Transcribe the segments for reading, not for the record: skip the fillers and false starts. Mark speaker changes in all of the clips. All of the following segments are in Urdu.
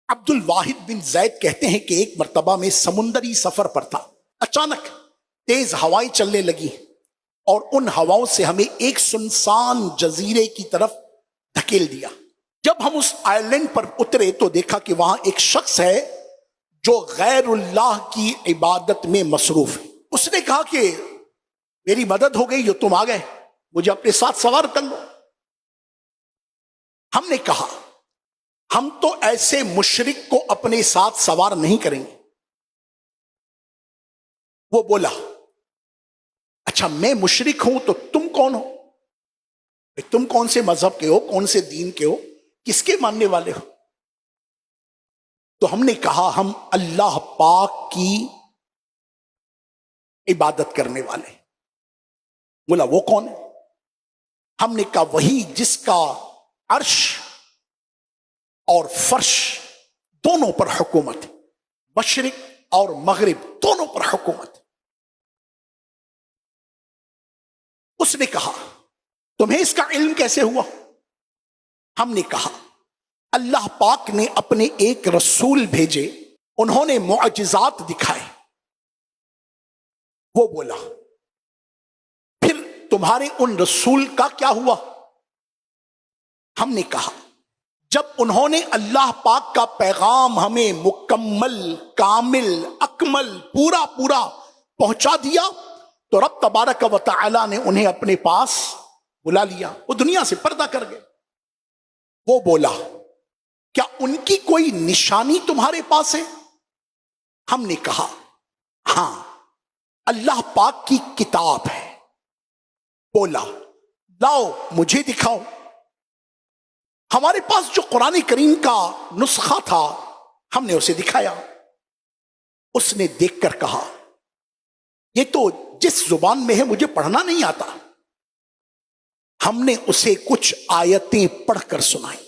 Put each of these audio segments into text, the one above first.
Speaker 1: عبد الواحد بن زید کہتے ہیں کہ ایک مرتبہ میں سمندری سفر پر تھا، اچانک تیز ہوائیں چلنے لگی اور ان ہواؤں سے ہمیں ایک سنسان جزیرے کی طرف دھکیل دیا۔ جب ہم اس آئلینڈ پر اترے تو دیکھا کہ وہاں ایک شخص ہے جو غیر اللہ کی عبادت میں مصروف ہے۔ اس نے کہا کہ میری مدد ہو گئی جو تم آ گئے، مجھے اپنے ساتھ سوار کر لو۔ ہم نے کہا ہم تو ایسے مشرک کو اپنے ساتھ سوار نہیں کریں گے۔ وہ بولا اچھا میں مشرک ہوں تو تم کون ہو؟ تم کون سے مذہب کے ہو، کون سے دین کے ہو، کس کے ماننے والے ہو؟ تو ہم نے کہا ہم اللہ پاک کی عبادت کرنے والے۔ بولا وہ کون ہے؟ ہم نے کہا وہی جس کا عرش اور فرش دونوں پر حکومت ہے، مشرق اور مغرب دونوں پر حکومت ہے۔ اس نے کہا تمہیں اس کا علم کیسے ہوا؟ ہم نے کہا اللہ پاک نے اپنے ایک رسول بھیجے، انہوں نے معجزات دکھائے۔ وہ بولا پھر تمہارے ان رسول کا کیا ہوا؟ ہم نے کہا جب انہوں نے اللہ پاک کا پیغام ہمیں مکمل، کامل، اکمل، پورا پہنچا دیا تو رب تبارک و تعالی نے انہیں اپنے پاس بلا لیا، وہ دنیا سے پردہ کر گئے۔ وہ بولا کیا ان کی کوئی نشانی تمہارے پاس ہے؟ ہم نے کہا ہاں اللہ پاک کی کتاب ہے۔ بولا لاؤ مجھے دکھاؤ۔ ہمارے پاس جو قرآن کریم کا نسخہ تھا ہم نے اسے دکھایا۔ اس نے دیکھ کر کہا یہ تو جس زبان میں ہے مجھے پڑھنا نہیں آتا۔ ہم نے اسے کچھ آیتیں پڑھ کر سنائی۔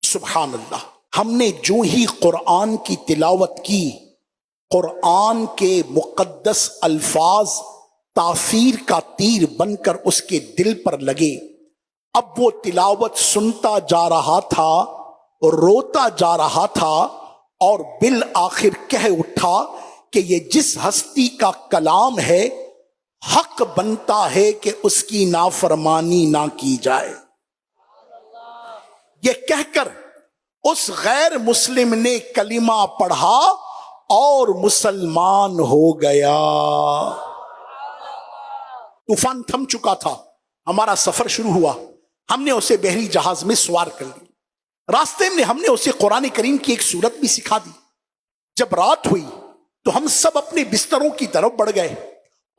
Speaker 1: سبحان اللہ، ہم نے جو ہی قرآن کی تلاوت کی، قرآن کے مقدس الفاظ تاثیر کا تیر بن کر اس کے دل پر لگے۔ اب وہ تلاوت سنتا جا رہا تھا، روتا جا رہا تھا اور بالآخر کہہ اٹھا کہ یہ جس ہستی کا کلام ہے حق بنتا ہے کہ اس کی نافرمانی نہ کی جائے۔ یہ کہہ کر اس غیر مسلم نے کلمہ پڑھا اور مسلمان ہو گیا۔ طوفان تھم چکا تھا، ہمارا سفر شروع ہوا۔ ہم نے اسے بحری جہاز میں سوار کر لی۔ راستے میں ہم نے اسے قرآن کریم کی ایک سورت بھی سکھا دی۔ جب رات ہوئی تو ہم سب اپنے بستروں کی طرف بڑھ گئے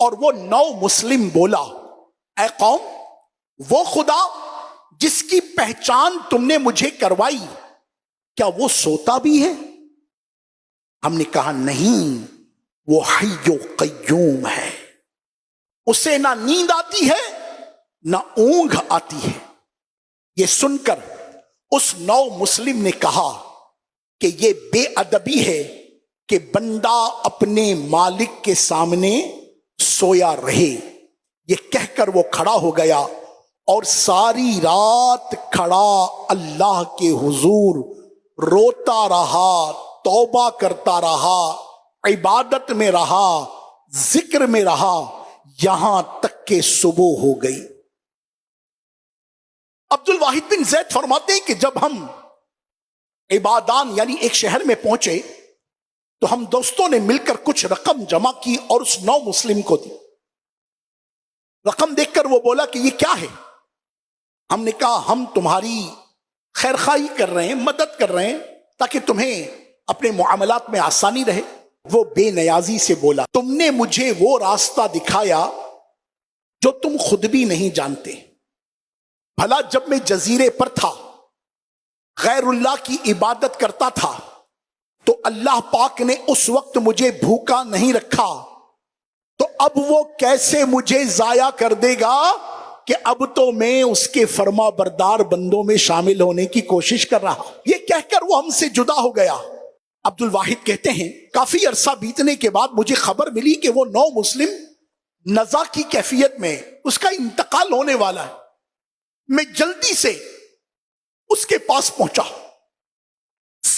Speaker 1: اور وہ نو مسلم بولا اے قوم، وہ خدا جس کی پہچان تم نے مجھے کروائی کیا وہ سوتا بھی ہے؟ ہم نے کہا نہیں، وہ حی و قیوم ہے، اسے نہ نیند آتی ہے نہ اونگ آتی ہے۔ یہ سن کر اس نو مسلم نے کہا کہ یہ بے ادبی ہے کہ بندہ اپنے مالک کے سامنے سویا رہے۔ یہ کہہ کر وہ کھڑا ہو گیا اور ساری رات کھڑا اللہ کے حضور روتا رہا، توبہ کرتا رہا، عبادت میں رہا، ذکر میں رہا، یہاں تک کہ صبح ہو گئی۔ عبد الواحد بن زید فرماتے ہیں کہ جب ہم عبادان یعنی ایک شہر میں پہنچے تو ہم دوستوں نے مل کر کچھ رقم جمع کی اور اس نو مسلم کو دی۔ رقم دیکھ کر وہ بولا کہ یہ کیا ہے؟ ہم نے کہا ہم تمہاری خیر خواہی کر رہے ہیں، مدد کر رہے ہیں تاکہ تمہیں اپنے معاملات میں آسانی رہے۔ وہ بے نیازی سے بولا تم نے مجھے وہ راستہ دکھایا جو تم خود بھی نہیں جانتے۔ بھلا جب میں جزیرے پر تھا، غیر اللہ کی عبادت کرتا تھا تو اللہ پاک نے اس وقت مجھے بھوکا نہیں رکھا، تو اب وہ کیسے مجھے ضائع کر دے گا کہ اب تو میں اس کے فرما بردار بندوں میں شامل ہونے کی کوشش کر رہا۔ یہ کہہ کر وہ ہم سے جدا ہو گیا۔ عبد الواحد کہتے ہیں کافی عرصہ بیتنے کے بعد مجھے خبر ملی کہ وہ نو مسلم نزا کی کیفیت میں، اس کا انتقال ہونے والا ہے۔ میں جلدی سے اس کے پاس پہنچا،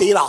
Speaker 1: 13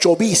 Speaker 1: 24।